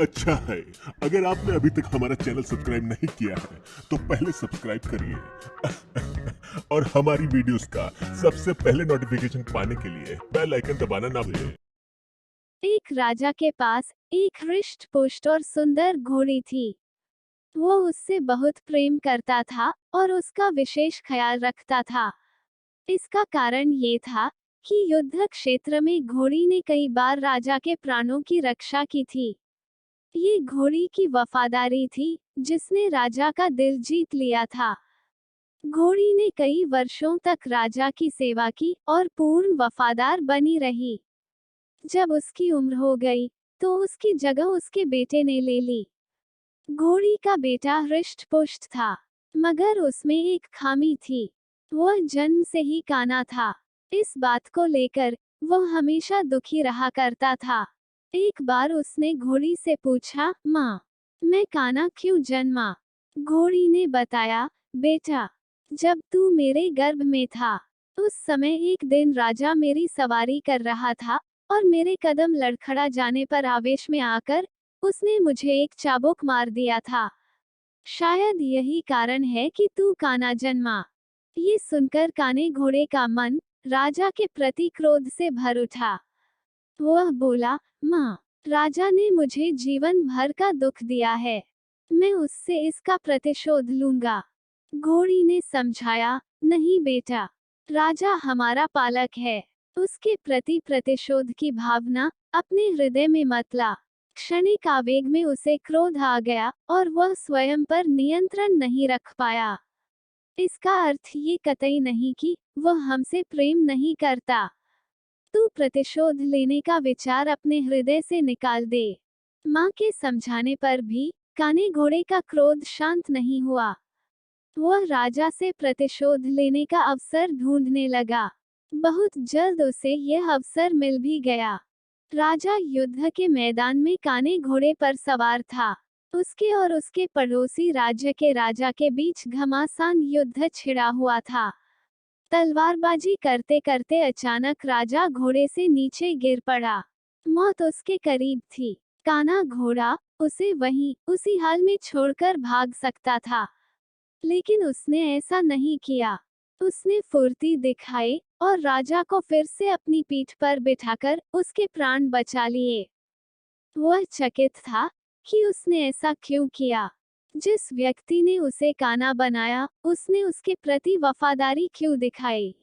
अच्छा है। अगर आपने अभी तक हमारा चैनल सब्सक्राइब नहीं किया है तो पहले सब्सक्राइब करिए और हमारी वीडियोस का सबसे पहले नोटिफिकेशन पाने के लिए बेल आइकन दबाना ना भूलें। एक राजा के पास एक हृष्ट पुष्ट और सुंदर घोड़ी थी। वो उससे बहुत प्रेम करता था और उसका विशेष ख्याल रखता था। इसका कारण ये था कि युद्ध क्षेत्र में घोड़ी ने कई बार राजा के प्राणों की रक्षा की थी। ये घोड़ी की वफादारी थी जिसने राजा का दिल जीत लिया था। घोड़ी ने कई वर्षों तक राजा की सेवा की और पूर्ण वफादार बनी रही। जब उसकी उम्र हो गई तो उसकी जगह उसके बेटे ने ले ली। घोड़ी का बेटा हृष्ट-पुष्ट था, मगर उसमें एक खामी थी। वह जन्म से ही काना था। इस बात को लेकर वह हमेशा दुखी रहा करता था। एक बार उसने घोड़ी से पूछा, माँ, मैं काना क्यों जन्मा? घोड़ी ने बताया, बेटा, जब तू मेरे गर्भ में था, उस समय एक दिन राजा मेरी सवारी कर रहा था और मेरे कदम लड़खड़ा जाने पर आवेश में आकर उसने मुझे एक चाबुक मार दिया था। शायद यही कारण है कि तू काना जन्मा। ये सुनकर काने घोड़े का मन राजा के प्रति क्रोध से भर उठा। वह बोला, माँ, राजा ने मुझे जीवन भर का दुख दिया है। मैं उससे इसका प्रतिशोध लूंगा। घोड़ी ने समझाया, नहीं बेटा, राजा हमारा पालक है। उसके प्रति प्रतिशोध की भावना अपने हृदय में मत ला। क्षणिक आवेग में उसे क्रोध आ गया और वह स्वयं पर नियंत्रण नहीं रख पाया। इसका अर्थ ये कतई नहीं कि वह हमसे प्रेम नहीं करता। तू प्रतिशोध लेने का विचार अपने हृदय से निकाल दे। माँ के समझाने पर भी काने घोड़े का क्रोध शांत नहीं हुआ। वह राजा से प्रतिशोध लेने का अवसर ढूंढने लगा। बहुत जल्द उसे यह अवसर मिल भी गया। राजा युद्ध के मैदान में काने घोड़े पर सवार था। उसके और उसके पड़ोसी राज्य के राजा के बीच घमासान युद्ध छिड़ा हुआ था। तलवारबाजी करते करते अचानक राजा घोड़े से नीचे गिर पड़ा। मौत उसके करीब थी। काना घोड़ा उसे वहीं उसी हाल में छोड़कर भाग सकता था, लेकिन उसने ऐसा नहीं किया। उसने फुर्ती दिखाई और राजा को फिर से अपनी पीठ पर बिठाकर उसके प्राण बचा लिए। वह चकित था कि उसने ऐसा क्यों किया। जिस व्यक्ति ने उसे काना बनाया, उसने उसके प्रति वफादारी क्यों दिखाई?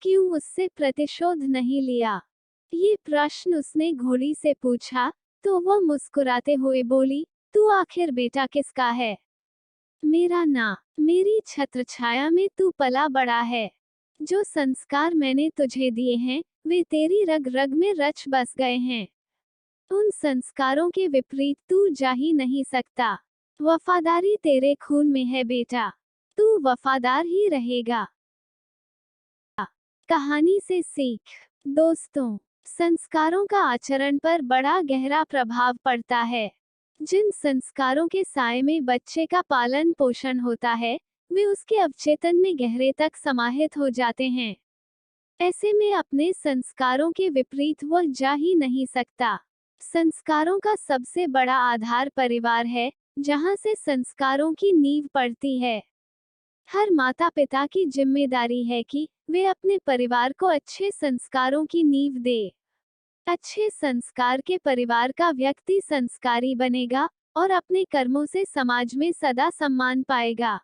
क्यों उससे प्रतिशोध नहीं लिया? ये प्रश्न उसने घोड़ी से पूछा, तो वह मुस्कुराते हुए बोली, तू आखिर बेटा किसका है? मेरा ना, मेरी छत्रछाया में तू पला बड़ा है। जो संस्कार मैंने तुझे दिए हैं, वे तेरी रग रग में रच बस गए हैं। उन संस्कारों के विपरीत तू जा ही नहीं सकता। वफादारी तेरे खून में है बेटा। तू वफादार ही रहेगा। कहानी से सीख। दोस्तों, संस्कारों का आचरण पर बड़ा गहरा प्रभाव पड़ता है। जिन संस्कारों के साए में बच्चे का पालन पोषण होता है, वे उसके अवचेतन में गहरे तक समाहित हो जाते हैं। ऐसे में अपने संस्कारों के विपरीत वह जा ही नहीं सकता। संस्कारों का सबसे बड़ा आधार परिवार है, जहां से संस्कारों की नींव पड़ती है। हर माता पिता की जिम्मेदारी है कि वे अपने परिवार को अच्छे संस्कारों की नींव दे। अच्छे संस्कार के परिवार का व्यक्ति संस्कारी बनेगा और अपने कर्मों से समाज में सदा सम्मान पाएगा।